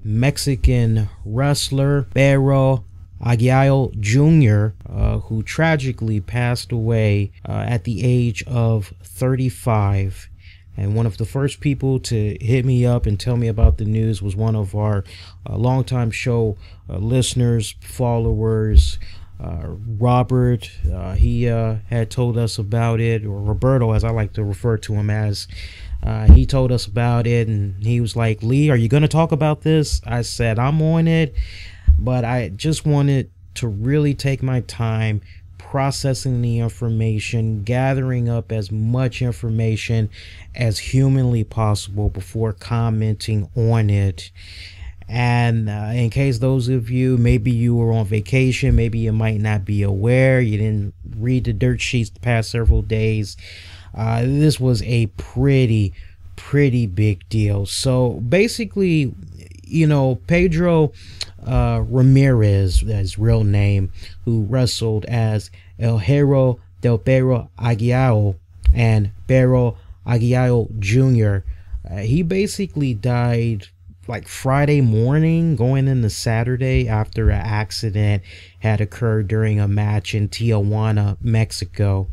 Mexican wrestler Perro Aguayo Jr., who tragically passed away at the age of 35. And one of the first people to hit me up and tell me about the news was one of our longtime show listeners, followers, Robert. He had told us about it, or Roberto, as I like to refer to him as. He told us about it, and he was like, Lee, are you going to talk about this? I said, I'm on it, but I just wanted to really take my time processing the information, gathering up as much information as humanly possible before commenting on it. And in case those of you, maybe you were on vacation, maybe you might not be aware, you didn't read the dirt sheets the past several days, this was a pretty big deal. So basically, you know, Pedro Ramirez, his real name, who wrestled as El Hero del Perro Aguayo and Perro Aguayo Jr., he basically died like Friday morning going into Saturday after an accident had occurred during a match in Tijuana, Mexico.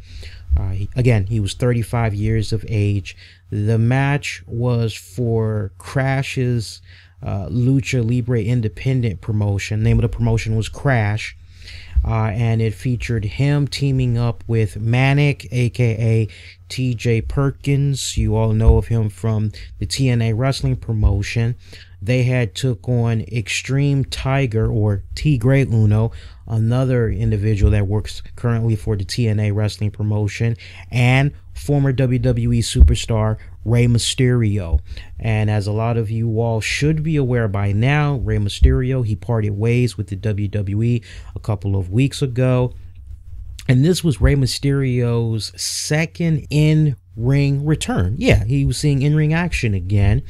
Again, he was 35 years of age. The match was for Crash's Lucha Libre Independent promotion. The name of the promotion was Crash. And it featured him teaming up with Manic, aka TJ Perkins. You all know of him from the TNA wrestling promotion. They had took on Extreme Tiger, or Tigre Uno, another individual that works currently for the TNA wrestling promotion, and former WWE superstar Rey Mysterio. And as a lot of you all should be aware by now, Rey Mysterio, he parted ways with the WWE a couple of weeks ago. And this was Rey Mysterio's second in-ring return. Yeah, he was seeing in-ring action again.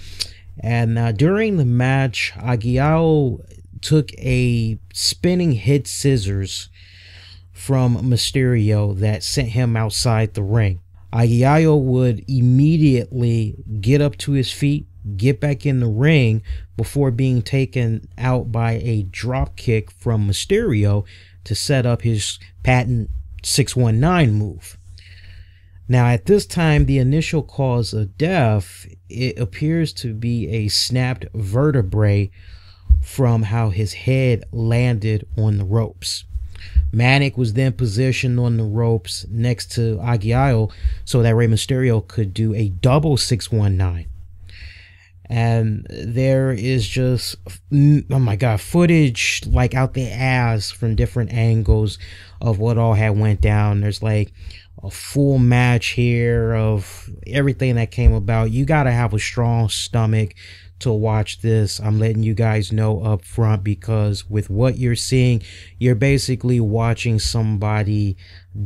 And during the match, Aguayo took a spinning hit scissors from Mysterio that sent him outside the ring. Aguayo would immediately get up to his feet, get back in the ring before being taken out by a drop kick from Mysterio to set up his patent 619 move. Now, at this time, the initial cause of death, it appears to be a snapped vertebrae from how his head landed on the ropes. Manic was then positioned on the ropes next to Aguayo so that Rey Mysterio could do a double 619. And there is just, oh my God, footage like out the ass from different angles of what all had went down. There's like a full match here of everything that came about. You got to have a strong stomach to watch this. I'm letting you guys know up front, because with what you're seeing, you're basically watching somebody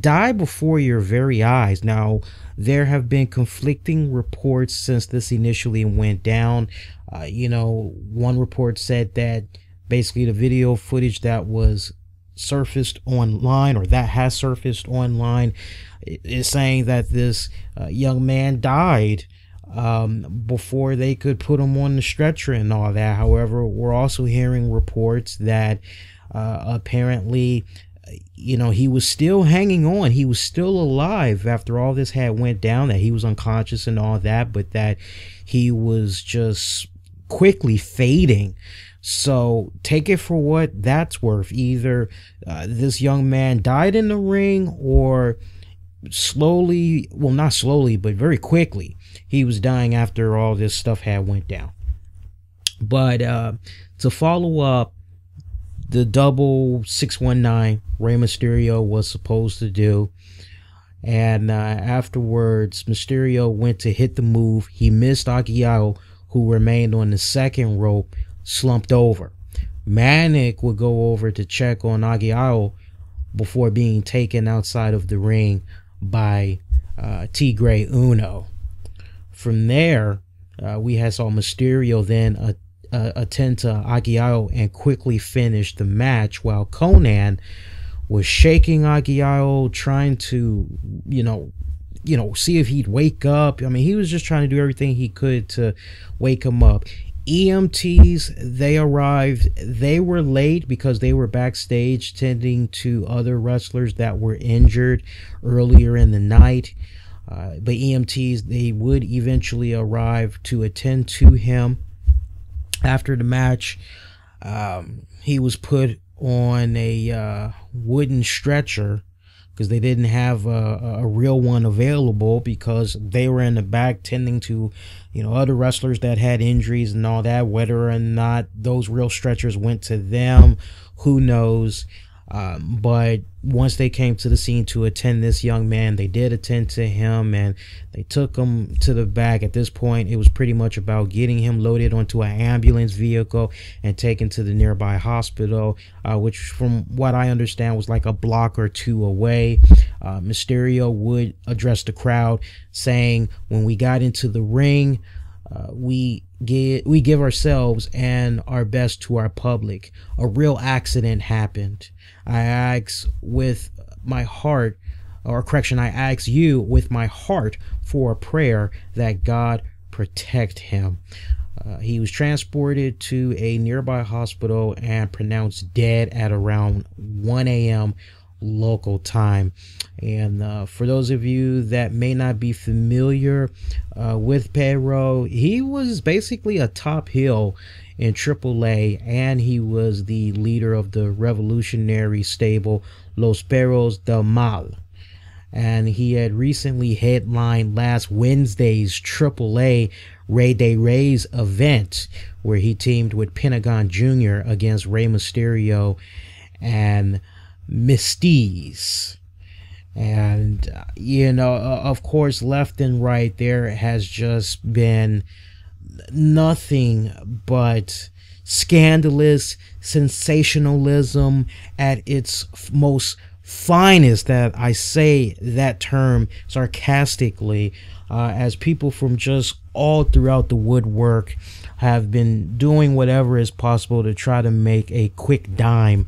die before your very eyes. Now, there have been conflicting reports since this initially went down. You know, one report said that basically the video footage that was surfaced online, or that has surfaced online, is saying that this young man died before they could put him on the stretcher and all that. However, we're also hearing reports that apparently, you know, he was still hanging on. He was still alive after all this had went down, that he was unconscious and all that, but that he was just quickly fading. So take it for what that's worth. Either this young man died in the ring, or slowly, well, not slowly, but very quickly, he was dying after all this stuff had went down. But to follow up the double 619 Rey Mysterio was supposed to do, and afterwards Mysterio went to hit the move. He missed Aguayo, who remained on the second rope, slumped over. Manic would go over to check on Aguayo before being taken outside of the ring by Tigre Uno. From there, we saw Mysterio then attend to Aguayo and quickly finish the match, while Konnan was shaking Aguayo, trying to, you know, see if he'd wake up. I mean, he was just trying to do everything he could to wake him up. EMTs, they arrived. They were late because they were backstage tending to other wrestlers that were injured earlier in the night. But EMTs, they would eventually arrive to attend to him. After the match, he was put on a wooden stretcher because they didn't have a real one available, because they were in the back tending to, other wrestlers that had injuries and all that. Whether or not those real stretchers went to them, who knows. But once they came to the scene to attend this young man, they did attend to him, and they took him to the back. At this point, it was pretty much about getting him loaded onto an ambulance vehicle and taken to the nearby hospital, which, from what I understand, was like a block or two away. Mysterio would address the crowd, saying, when we got into the ring, we give ourselves and our best to our public. A real accident happened. I ask with my heart, or correction, I ask you with my heart for a prayer that God protect him. He was transported to a nearby hospital and pronounced dead at around 1 a.m. local time. And for those of you that may not be familiar with Perro, he was basically a top heel in AAA, and he was the leader of the revolutionary stable Los Perros del Mal. And he had recently headlined last Wednesday's AAA Rey de Reyes event, where he teamed with Pentagon Jr. against Rey Mysterio and Mysterio. And of course, left and right, there has just been nothing but scandalous sensationalism at its most finest. That I say that term sarcastically, as people from just all throughout the woodwork have been doing whatever is possible to try to make a quick dime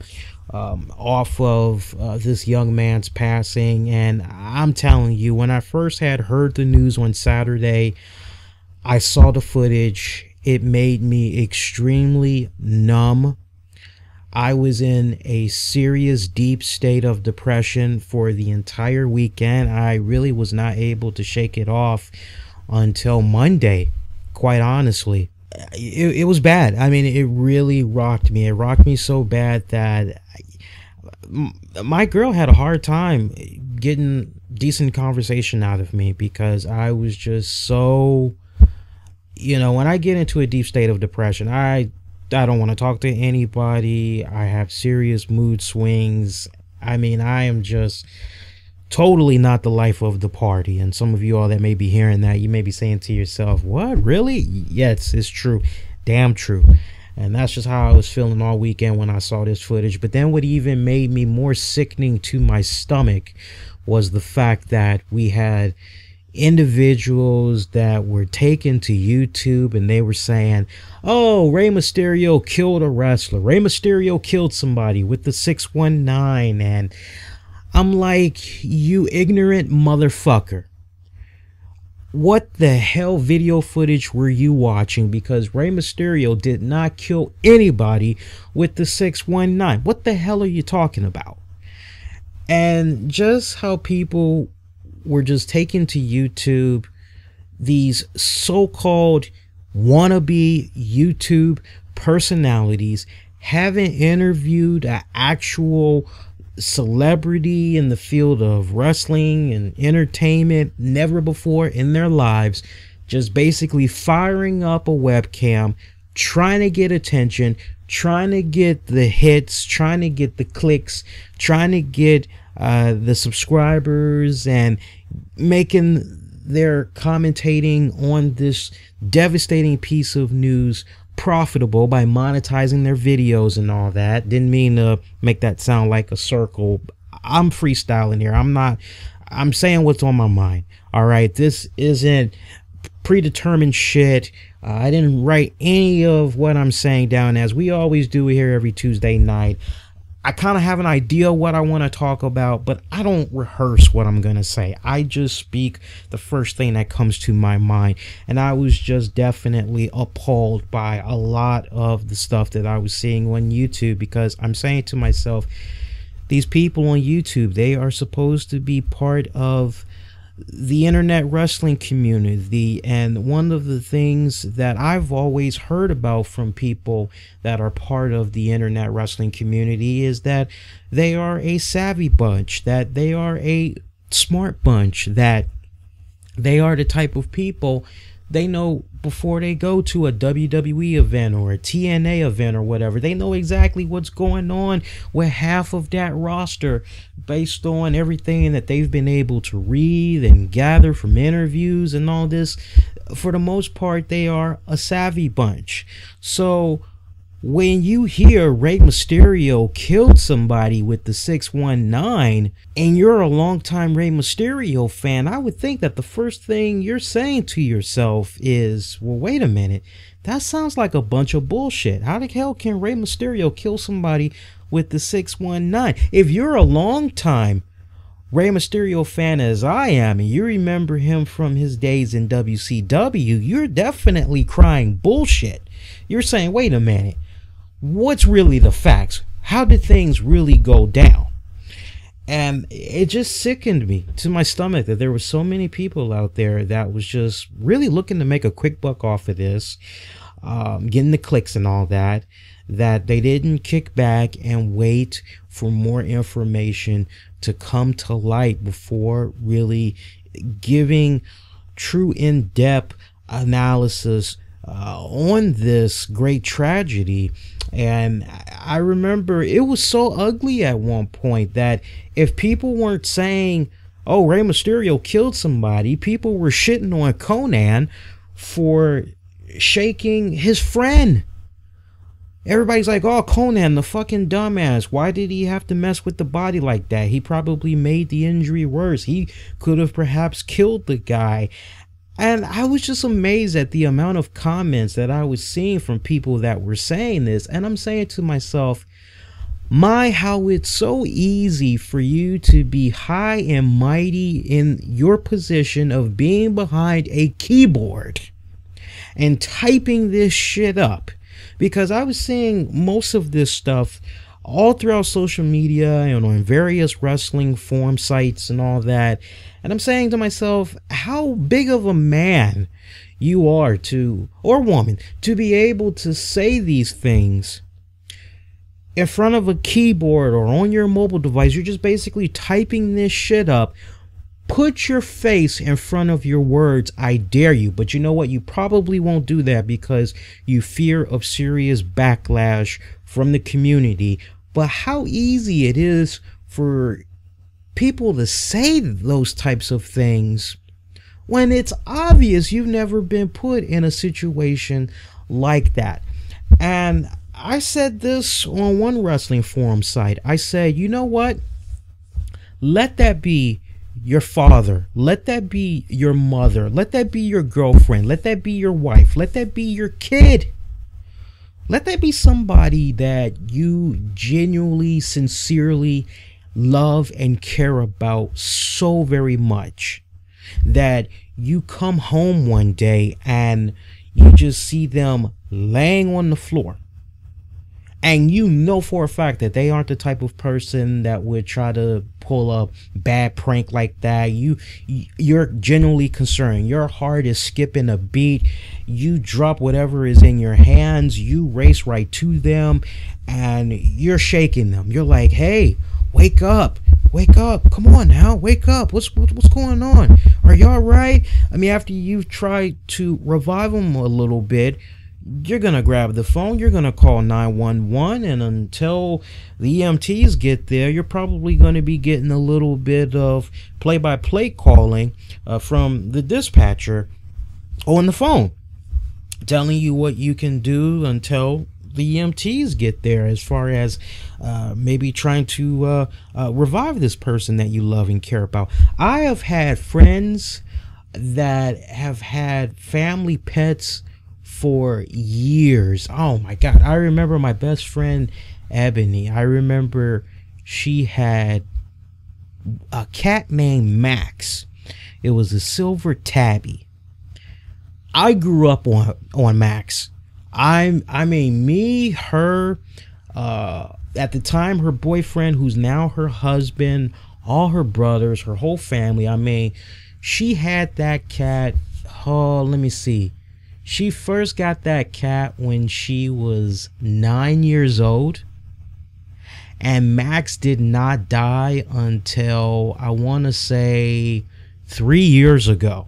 off of this young man's passing. And I'm telling you, when I first had heard the news on Saturday, I saw the footage. It made me extremely numb. I was in a serious, deep state of depression for the entire weekend. I really was not able to shake it off until Monday, quite honestly. It was bad. I mean, it really rocked me. It rocked me so bad that my girl had a hard time getting decent conversation out of me, because I was just so, when I get into a deep state of depression, I don't want to talk to anybody. I have serious mood swings. I mean, I am just totally not the life of the party. And some of you all that may be hearing that, you may be saying to yourself, what, really? Yes, it's true. Damn true. And that's just how I was feeling all weekend when I saw this footage. But then what even made me more sickening to my stomach was the fact that we had individuals that were taken to YouTube, and they were saying, oh, Rey Mysterio killed a wrestler. Rey Mysterio killed somebody with the 619. And I'm like, you ignorant motherfucker. What the hell video footage were you watching? Because Rey Mysterio did not kill anybody with the 619. What the hell are you talking about? And just how people were just taken to YouTube, these so-called wannabe YouTube personalities haven't interviewed an actual celebrity in the field of wrestling and entertainment, never before in their lives, just basically firing up a webcam, trying to get attention, trying to get the hits, trying to get the clicks, trying to get the subscribers, and making their commentating on this devastating piece of news profitable by monetizing their videos and all that. Didn't mean to make that sound like a circle. I'm freestyling here. I'm saying what's on my mind. All right, this isn't predetermined shit. I didn't write any of what I'm saying down, as we always do here every Tuesday night. I kind of have an idea what I want to talk about, but I don't rehearse what I'm going to say. I just speak the first thing that comes to my mind. And I was just definitely appalled by a lot of the stuff that I was seeing on YouTube, because I'm saying to myself, these people on YouTube, they are supposed to be part of the internet wrestling community. And one of the things that I've always heard about from people that are part of the internet wrestling community is that they are a savvy bunch, that they are a smart bunch, that they are the type of people, they know before they go to a WWE event or a TNA event or whatever, they know exactly what's going on with half of that roster based on everything that they've been able to read and gather from interviews and all this. For the most part, they are a savvy bunch. So when you hear Rey Mysterio killed somebody with the 619 and you're a longtime Rey Mysterio fan, I would think that the first thing you're saying to yourself is, well, wait a minute, that sounds like a bunch of bullshit. How the hell can Rey Mysterio kill somebody with the 619? If you're a longtime Rey Mysterio fan as I am, and you remember him from his days in WCW, you're definitely crying bullshit. You're saying, wait a minute, what's really the facts? How did things really go down? And it just sickened me to my stomach that there were so many people out there that was just really looking to make a quick buck off of this, getting the clicks and all that, that they didn't kick back and wait for more information to come to light before really giving true in-depth analysis on this great tragedy. And I remember it was so ugly at one point that if people weren't saying, oh, Rey Mysterio killed somebody, people were shitting on Konnan for shaking his friend. Everybody's like, oh, Konnan, the fucking dumbass. Why did he have to mess with the body like that? He probably made the injury worse. He could have perhaps killed the guy. And I was just amazed at the amount of comments that I was seeing from people that were saying this. And I'm saying to myself, how it's so easy for you to be high and mighty in your position of being behind a keyboard and typing this shit up. Because I was seeing most of this stuff all throughout social media and on various wrestling forum sites and all that. And I'm saying to myself, how big of a man you are to, or woman, to be able to say these things in front of a keyboard or on your mobile device. You're just basically typing this shit up. Put your face in front of your words, I dare you. But you know what? You probably won't do that because you fear of serious backlash from the community. But how easy it is for people to say those types of things when it's obvious you've never been put in a situation like that. And I said this on one wrestling forum site. I said, you know what? Let that be your father. Let that be your mother. Let that be your girlfriend. Let that be your wife. Let that be your kid. Let that be somebody that you genuinely, sincerely love and care about so very much that you come home one day and you just see them laying on the floor. And you know for a fact that they aren't the type of person that would try to pull a bad prank like that. You're genuinely concerned. Your heart is skipping a beat. You drop whatever is in your hands. You race right to them and you're shaking them. You're like, hey, wake up. Wake up. Come on now. Wake up. What's going on? Are you all right? I mean, after you've tried to revive them a little bit, you're going to grab the phone, you're going to call 911, and until the EMTs get there, you're probably going to be getting a little bit of play-by-play calling from the dispatcher on the phone, telling you what you can do until the EMTs get there, as far as maybe trying to revive this person that you love and care about. I have had friends that have had family pets for years. Oh my God. I remember my best friend, Ebony. I remember she had a cat named Max. It was a silver tabby. I grew up on Max. I mean, me, her, at the time, her boyfriend, who's now her husband, all her brothers, her whole family. I mean, she had that cat. Oh, let me see. She first got that cat when she was 9 years old. And Max did not die until, I want to say, 3 years ago.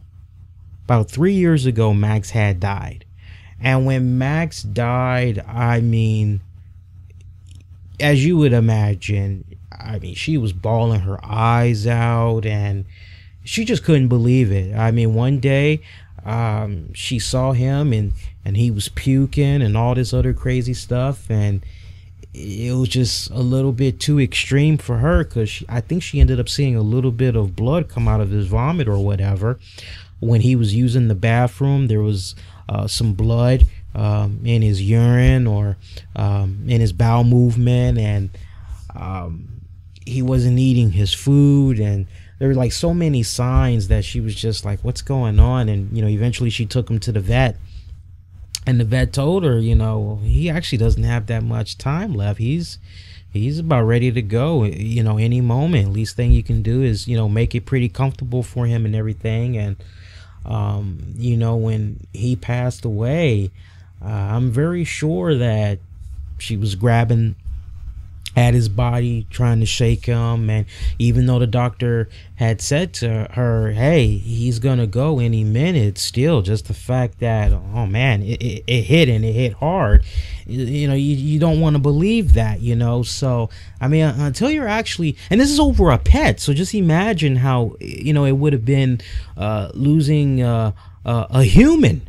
About 3 years ago, Max had died. And when Max died, I mean, as you would imagine, I mean, she was bawling her eyes out and she just couldn't believe it. I mean, one day she saw him and he was puking and all this other crazy stuff, and it was just a little bit too extreme for her, because I think she ended up seeing a little bit of blood come out of his vomit or whatever. When he was using the bathroom, there was some blood in his urine or in his bowel movement, and he wasn't eating his food, and there were like so many signs that she was just like, what's going on? And eventually she took him to the vet, and the vet told her, he actually doesn't have that much time left. He's about ready to go, any moment. Least thing you can do is make it pretty comfortable for him and everything. And when he passed away, I'm very sure that she was grabbing at his body, trying to shake him. And even though the doctor had said to her, hey, he's gonna go any minute, still just the fact that, oh man, it hit, and it hit hard, you don't want to believe that, so I mean, until you're actually, and this is over a pet, so just imagine how it would have been losing a human,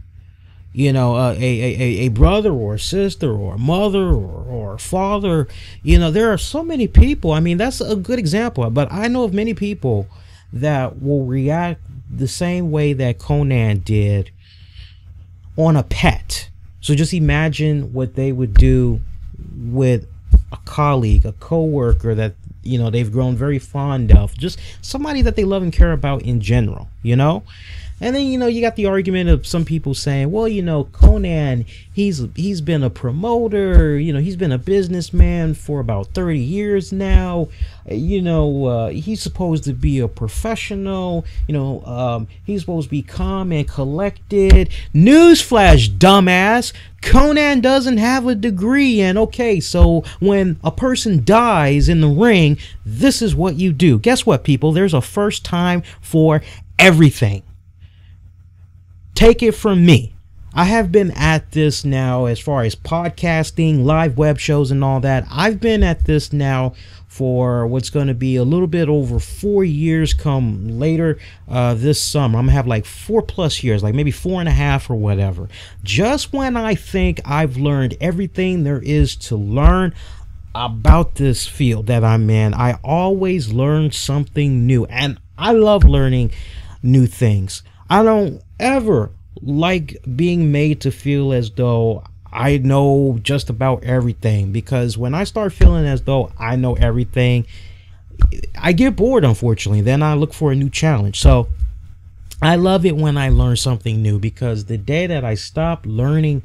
a brother or a sister or a mother or a father. There are so many people. I mean, that's a good example, but I know of many people that will react the same way that Konnan did on a pet. So just imagine what they would do with a colleague, a coworker that they've grown very fond of, just somebody that they love and care about in general, And then, you got the argument of some people saying, well, Konnan, he's been a promoter, he's been a businessman for about 30 years now. He's supposed to be a professional, he's supposed to be calm and collected. Newsflash, dumbass. Konnan doesn't have a degree. And okay, so when a person dies in the ring, this is what you do. Guess what, people? There's a first time for everything. Take it from me. I have been at this now, as far as podcasting, live web shows and all that. I've been at this now for what's going to be a little bit over 4 years come later this summer. I'm going to have like 4+ years, like maybe 4.5 or whatever. Just when I think I've learned everything there is to learn about this field that I'm in, I always learn something new. And I love learning new things. I don't ever like being made to feel as though I know just about everything, because when I start feeling as though I know everything, I get bored, unfortunately. Then I look for a new challenge. So I love it when I learn something new, because the day that I stop learning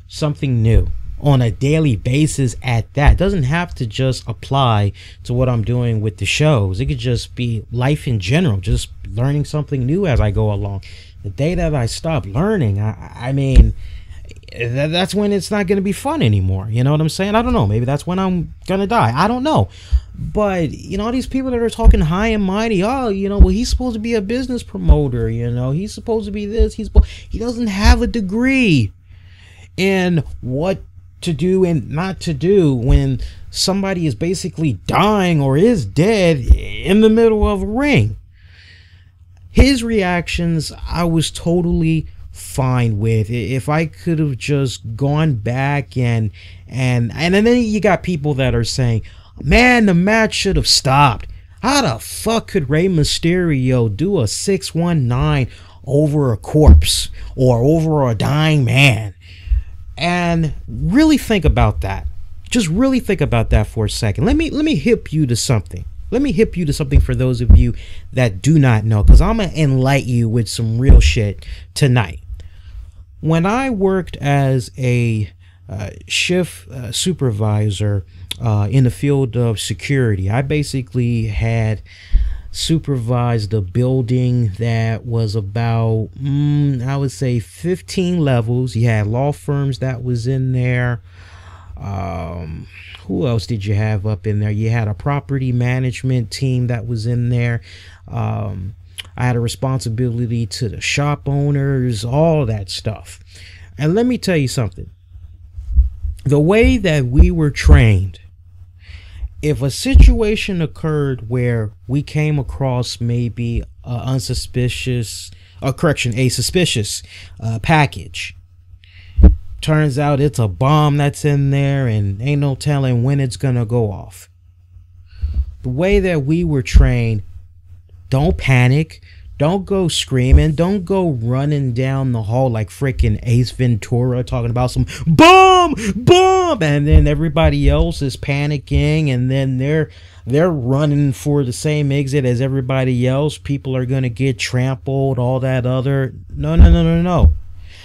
something new on a daily basis at that, doesn't have to just apply to what I'm doing with the shows. It could just be life in general, just learning something new as I go along. The day that I stop learning, I mean, that's when it's not going to be fun anymore. You know what I'm saying? I don't know. Maybe that's when I'm going to die. I don't know. But, all these people that are talking high and mighty, well, he's supposed to be a business promoter. He's supposed to be this. He doesn't have a degree in what to do and not to do when somebody is basically dying or is dead in the middle of a ring. His reactions, I was totally fine with. If I could have just gone back and then you got people that are saying, man, the match should have stopped. How the fuck could Rey Mysterio do a 619 over a corpse or over a dying man? And really think about that. Just really think about that for a second. Let me hip you to something. Let me hip you to something for those of you that do not know, because I'm going to enlighten you with some real shit tonight. When I worked as a shift supervisor in the field of security, I basically had supervised a building that was about, I would say 15 levels. You had law firms that was in there. Who else did you have up in there? You had a property management team that was in there. I had a responsibility to the shop owners, all that stuff. And let me tell you something. The way that we were trained, if a situation occurred where we came across maybe a suspicious package, turns out it's a bomb that's in there and ain't no telling when it's gonna go off. The way that we were trained, don't panic, don't go screaming, don't go running down the hall like freaking Ace Ventura talking about some bomb, and then everybody else is panicking, and then they're running for the same exit as everybody else. People are gonna get trampled, all that other. No.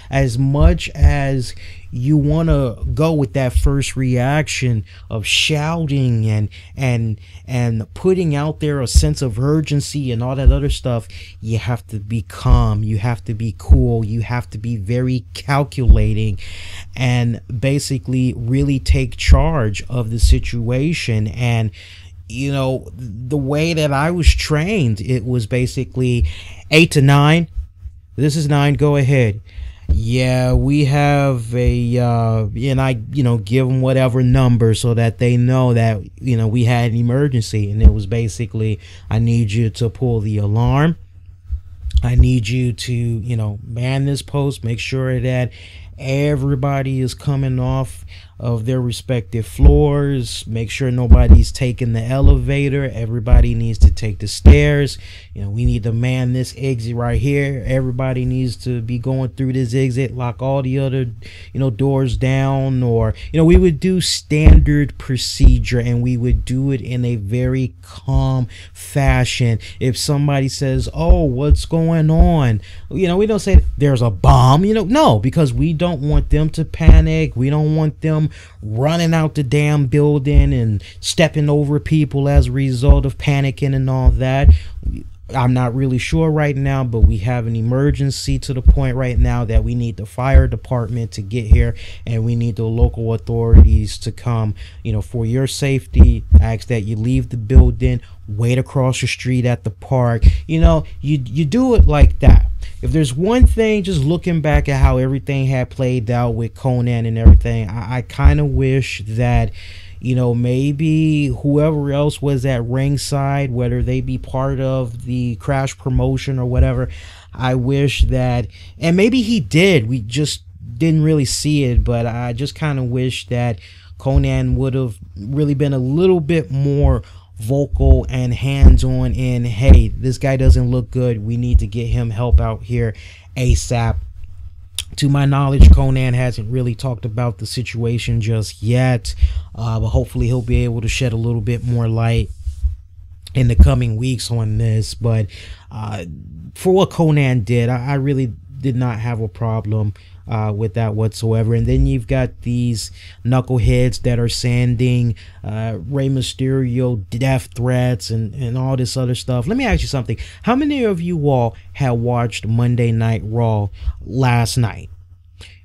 As much as you want to go with that first reaction of shouting and putting out there a sense of urgency and all that other stuff, you have to be calm, you have to be cool, you have to be very calculating, and basically really take charge of the situation. And you know, the way that I was trained, it was basically 8 to 9. This is 9, go ahead. Yeah, we have a, and I, give them whatever number so that they know that, we had an emergency. And it was basically, I need you to pull the alarm. I need you to, man this post, make sure that everybody is coming off of their respective floors. Make sure nobody's taking the elevator. Everybody needs to take the stairs. We need to man this exit right here. Everybody needs to be going through this exit. Lock all the other, doors down. Or, we would do standard procedure, and we would do it in a very calm fashion. If somebody says, "Oh, what's going on?" We don't say there's a bomb. No, because we don't want them to panic. We don't want them running out the damn building and stepping over people as a result of panicking and all that. I'm not really sure right now, but we have an emergency to the point right now that we need the fire department to get here, and we need the local authorities to come, for your safety. Ask that you leave the building, wait across the street at the park. You do it like that. If there's one thing, just looking back at how everything had played out with Konnan and everything, I kind of wish that, maybe whoever else was at ringside, whether they be part of the Crash promotion or whatever, I wish that, and maybe he did, we just didn't really see it, but I just kind of wish that Konnan would have really been a little bit more vocal and hands-on in, hey, this guy doesn't look good, we need to get him help out here ASAP. To my knowledge, Konnan hasn't really talked about the situation just yet, but hopefully he'll be able to shed a little bit more light in the coming weeks on this. But for what Konnan did, I really did not have a problem with that whatsoever. And then you've got these knuckleheads that are sending Rey Mysterio death threats and all this other stuff. Let me ask you something. How many of you all had watched Monday Night Raw last night?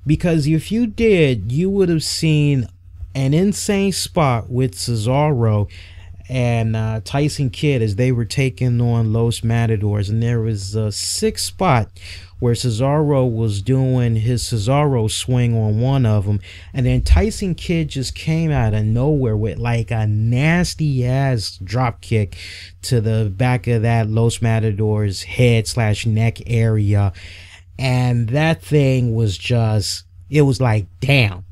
Because if you did, you would have seen an insane spot with Cesaro and Tyson Kidd as they were taking on Los Matadors, and there was a 6th spot where Cesaro was doing his Cesaro swing on one of them, and then Tyson Kidd just came out of nowhere with like a nasty ass drop kick to the back of that Los Matadors head/neck area, and that thing was just, it was like, damn.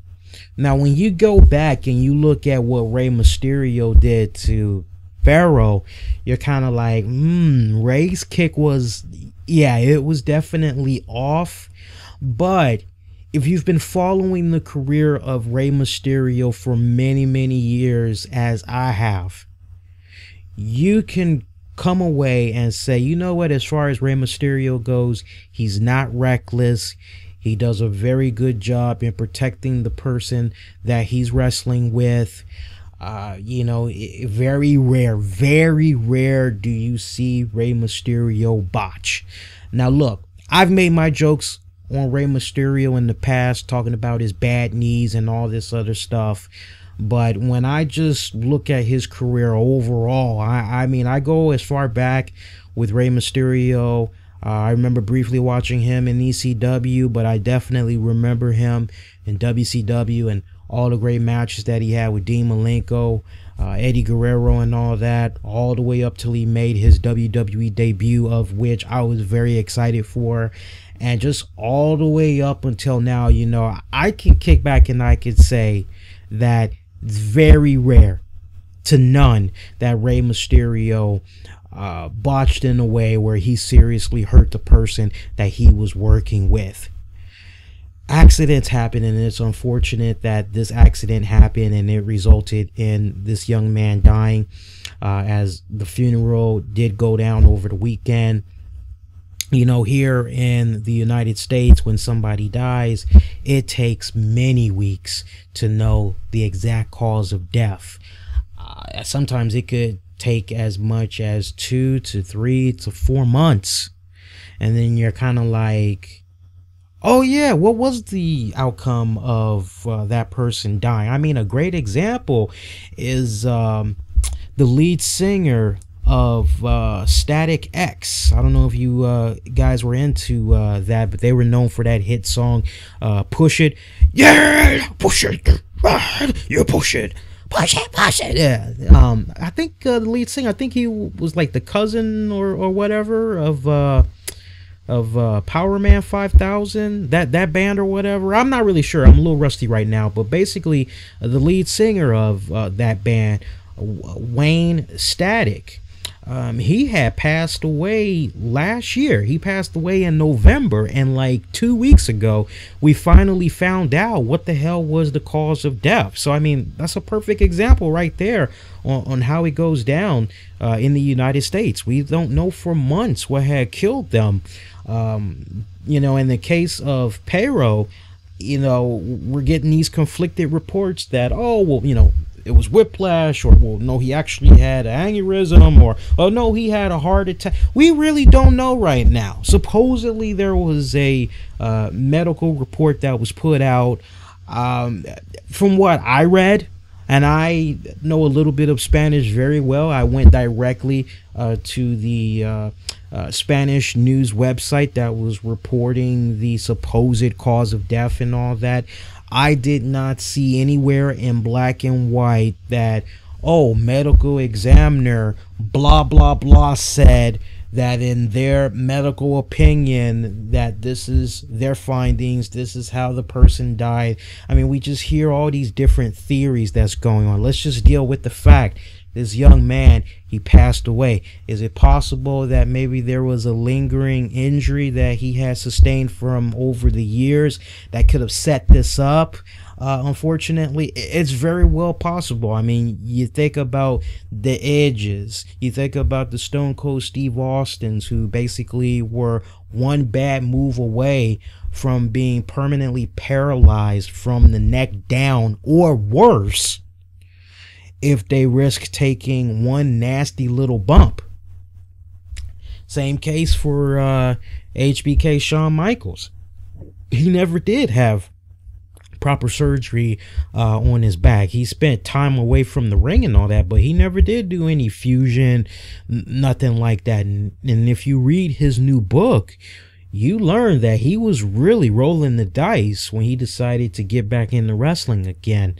Now, when you go back and you look at what Rey Mysterio did to Perro, you're kind of like, Rey's kick was, yeah, it was definitely off, but if you've been following the career of Rey Mysterio for many, many years, as I have, you can come away and say, you know what, as far as Rey Mysterio goes, he's not reckless. He does a very good job in protecting the person that he's wrestling with. Very rare do you see Rey Mysterio botch. Now look, I've made my jokes on Rey Mysterio in the past, talking about his bad knees and all this other stuff. But when I just look at his career overall, I mean, I go as far back with Rey Mysterio. I remember briefly watching him in ECW, but I definitely remember him in WCW and all the great matches that he had with Dean Malenko, Eddie Guerrero and all that, all the way up till he made his WWE debut, of which I was very excited for. And just all the way up until now, you know, I can kick back and I could say that it's very rare to none that Rey Mysterio botched in a way where he seriously hurt the person that he was working with. Accidents happen, and it's unfortunate that this accident happened and it resulted in this young man dying, as the funeral did go down over the weekend. You know, here in the United States, when somebody dies, it takes many weeks to know the exact cause of death. Sometimes it could take as much as 2 to 3 to 4 months. And then you're kind of like, oh yeah, what was the outcome of that person dying? I mean, a great example is the lead singer of Static X. I don't know if you guys were into that, but they were known for that hit song, Push It. Yeah, push it. You push it. Push it, push it. Yeah. I think the lead singer, I think he was like the cousin or whatever of Power Man 5000, that band or whatever. I'm not really sure. I'm a little rusty right now, but basically the lead singer of that band, Wayne Static, he had passed away last year. He passed away in November, and like 2 weeks ago we finally found out what the hell was the cause of death. So I mean, that's a perfect example right there on how it goes down in the United States. We don't know for months what had killed them. You know, in the case of Perro, you know, we're getting these conflicted reports that, oh well, you know, it was whiplash, or well, no, he actually had an aneurysm, or oh no, he had a heart attack. We really don't know right now. Supposedly there was a medical report that was put out. From what I read, and I know a little bit of Spanish very well, I went directly to the Spanish news website that was reporting the supposed cause of death and all that. I did not see anywhere in black and white that, oh, medical examiner blah blah blah said that in their medical opinion that this is their findings, this is how the person died. I mean, we just hear all these different theories that's going on. Let's just deal with the fact. This young man, he passed away. Is it possible that maybe there was a lingering injury that he had sustained from over the years that could have set this up? Unfortunately, it's very well possible. I mean, you think about the Edges, you think about the Stone Cold Steve Austins, who basically were one bad move away from being permanently paralyzed from the neck down, or worse, if they risk taking one nasty little bump. Same case for HBK Shawn Michaels. He never did have proper surgery on his back. He spent time away from the ring and all that, but he never did do any fusion, nothing like that. And if you read his new book, you learn that he was really rolling the dice when he decided to get back into wrestling again.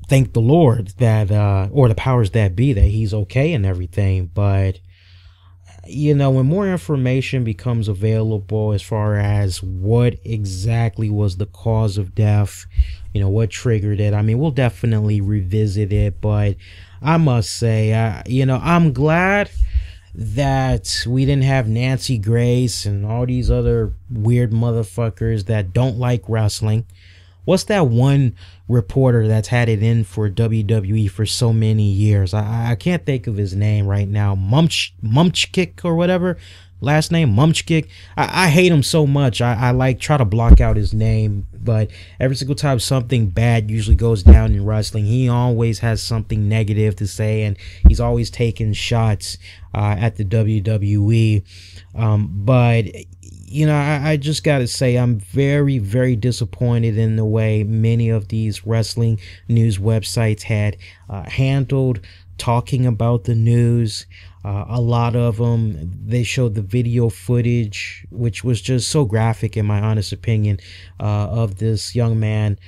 Thank the Lord that, or the powers that be, that he's okay and everything. But, you know, when more information becomes available as far as what exactly was the cause of death, you know, what triggered it, I mean, we'll definitely revisit it. But I must say, you know, I'm glad that we didn't have Nancy Grace and all these other weird motherfuckers that don't like wrestling. What's that one reporter that's had it in for WWE for so many years? I can't think of his name right now. Mumchkick or whatever. Last name Mumchkick. I hate him so much. I like try to block out his name, but every single time something bad usually goes down in wrestling, he always has something negative to say, and he's always taking shots at the WWE. But you know, I just got to say, I'm very, very disappointed in the way many of these wrestling news websites had handled talking about the news. A lot of them, they showed the video footage, which was just so graphic, in my honest opinion, of this young man.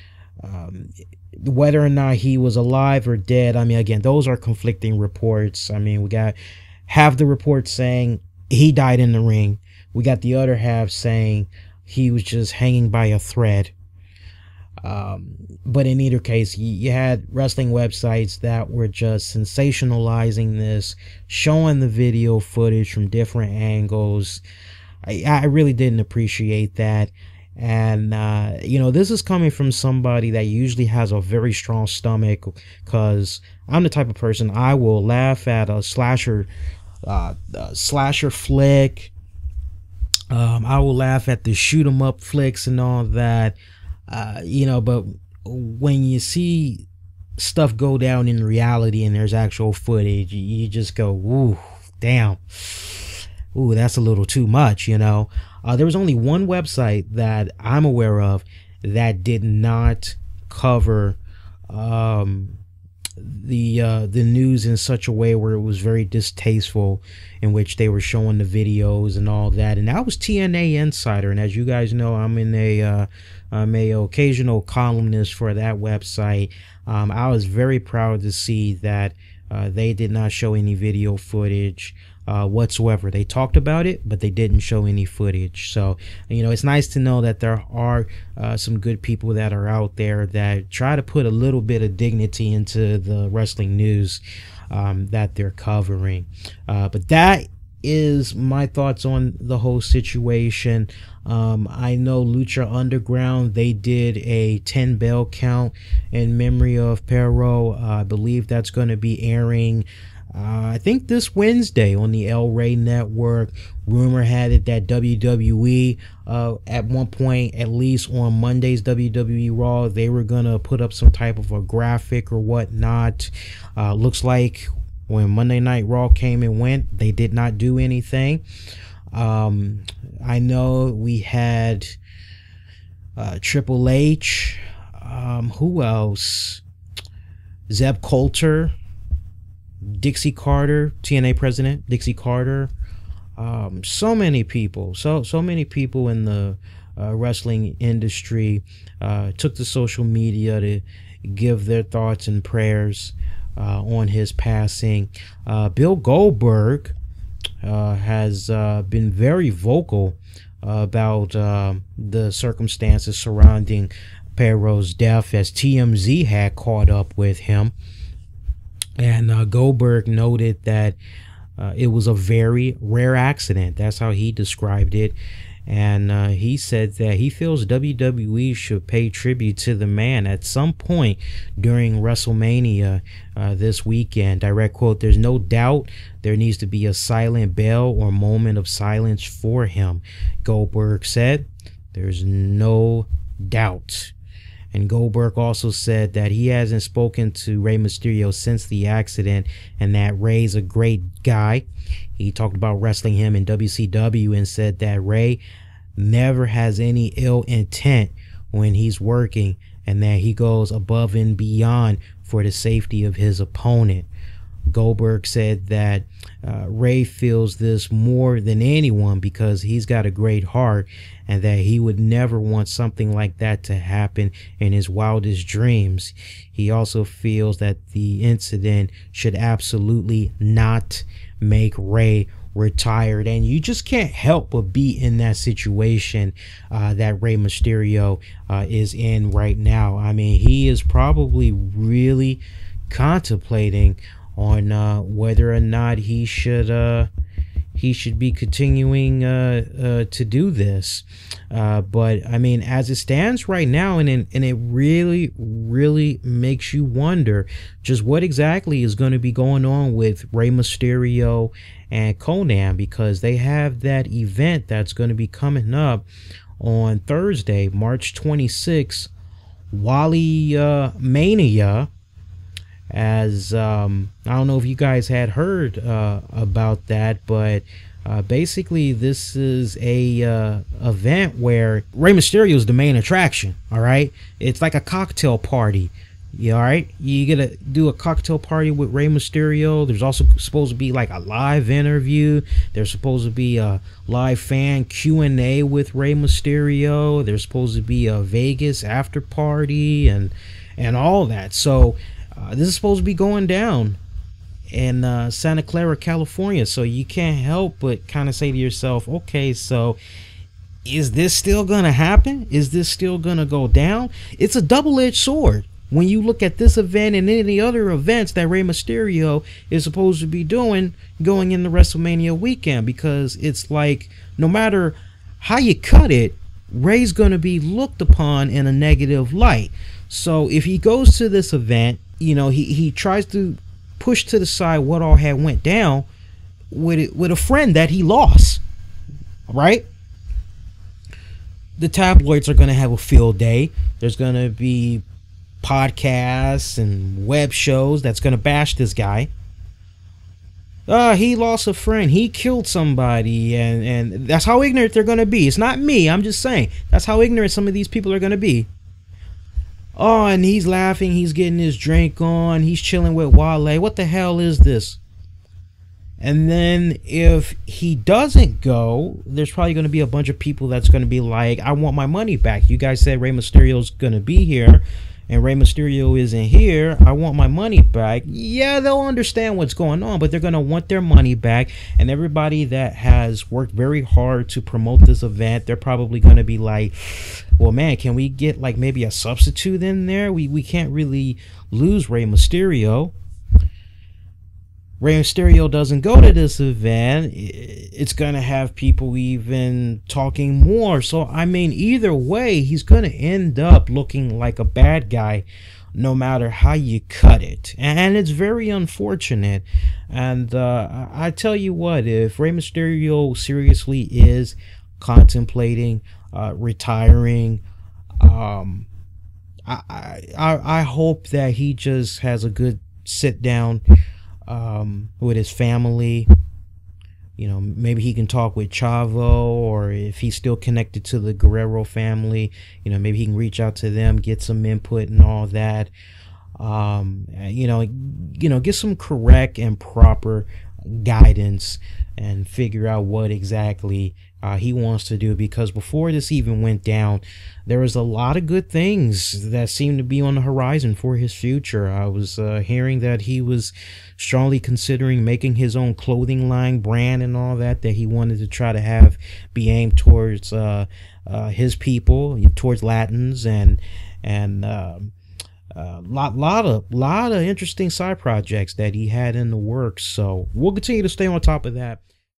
Whether or not he was alive or dead, I mean, again, those are conflicting reports. I mean, we got half the report saying he died in the ring. We got the other half saying he was just hanging by a thread. But in either case, you had wrestling websites that were just sensationalizing this, showing the video footage from different angles. I really didn't appreciate that. And, you know, this is coming from somebody that usually has a very strong stomach, because I'm the type of person, I will laugh at a slasher flick. I will laugh at the shoot 'em up flicks and all that, you know, but when you see stuff go down in reality and there's actual footage, you just go, ooh, damn. Ooh, that's a little too much, you know. There was only one website that I'm aware of that did not cover the news in such a way where it was very distasteful, in which they were showing the videos and all that, and that was TNA Insider. And as you guys know, I'm a occasional columnist for that website. I was very proud to see that they did not show any video footage whatsoever. They talked about it, but they didn't show any footage. So, you know, it's nice to know that there are some good people that are out there that try to put a little bit of dignity into the wrestling news that they're covering. But that is my thoughts on the whole situation. I know Lucha Underground, they did a 10 bell count in memory of Perro. I believe that's going to be airing I think this Wednesday on the El Rey Network. Rumor had it that WWE at one point, at least on Monday's WWE Raw, they were gonna put up some type of a graphic or whatnot. Looks like when Monday Night Raw came and went, they did not do anything. I know we had Triple H, who else? Zeb Coulter, Dixie Carter, TNA president Dixie Carter, so many people, so many people in the wrestling industry took to social media to give their thoughts and prayers on his passing. Bill Goldberg has been very vocal about the circumstances surrounding Perro's death, as TMZ had caught up with him. And Goldberg noted that it was a very rare accident. That's how he described it. And he said that he feels WWE should pay tribute to the man at some point during WrestleMania this weekend. Direct quote, "There's no doubt there needs to be a silent bell or moment of silence for him," Goldberg said. "There's no doubt." And Goldberg also said that he hasn't spoken to Rey Mysterio since the accident, and that Rey's a great guy. He talked about wrestling him in WCW and said that Rey never has any ill intent when he's working, and that he goes above and beyond for the safety of his opponent. Goldberg said that Rey feels this more than anyone because he's got a great heart, and that he would never want something like that to happen in his wildest dreams. He also feels that the incident should absolutely not make Rey retired, and you just can't help but be in that situation that Rey Mysterio is in right now. I mean, he is probably really contemplating on whether or not he should he should be continuing to do this. But I mean, as it stands right now, and it really, really makes you wonder just what exactly is going to be going on with Rey Mysterio and Konnan, because they have that event that's going to be coming up on Thursday, March 26th, Wally Mania. As I don't know if you guys had heard about that, but basically this is a event where Rey Mysterio is the main attraction. All right, it's like a cocktail party. Yeah, all right, you gotta do a cocktail party with Rey Mysterio. There's also supposed to be like a live interview. There's supposed to be a live fan Q&A with Rey Mysterio. There's supposed to be a Vegas after party and all that. So this is supposed to be going down in Santa Clara, California. So you can't help but kind of say to yourself, okay, so is this still gonna happen? Is this still gonna go down? It's a double-edged sword when you look at this event and any other events that Rey Mysterio is supposed to be doing going into WrestleMania weekend, because it's like no matter how you cut it, Rey's gonna be looked upon in a negative light. So if he goes to this event, you know, he tries to push to the side what all had went down with a friend that he lost, right? The tabloids are going to have a field day. There's going to be podcasts and web shows that's going to bash this guy. He lost a friend. He killed somebody. And that's how ignorant they're going to be. It's not me. I'm just saying. That's how ignorant some of these people are going to be. Oh, and he's laughing. He's getting his drink on. He's chilling with Wale. What the hell is this? And then if he doesn't go, there's probably going to be a bunch of people that's going to be like, I want my money back. You guys said Rey Mysterio's going to be here, and Rey Mysterio isn't here. I want my money back. Yeah, they'll understand what's going on, but they're going to want their money back. And everybody that has worked very hard to promote this event, they're probably going to be like, well, man, can we get like maybe a substitute in there? We can't really lose Rey Mysterio. Rey Mysterio doesn't go to this event, it's going to have people even talking more. So, I mean, either way, he's going to end up looking like a bad guy no matter how you cut it. And it's very unfortunate. And I tell you what, if Rey Mysterio seriously is contemplating retiring, I hope that he just has a good sit down with his family. You know, maybe he can talk with Chavo, or if he's still connected to the Guerrero family, you know, maybe he can reach out to them, get some input and all that. You know, get some correct and proper guidance and figure out what exactly he wants to do, because before this even went down, there was a lot of good things that seemed to be on the horizon for his future. I was hearing that he was strongly considering making his own clothing line brand and all that he wanted to try to have be aimed towards his people, towards Latins, and lot of interesting side projects that he had in the works. So we'll continue to stay on top of that.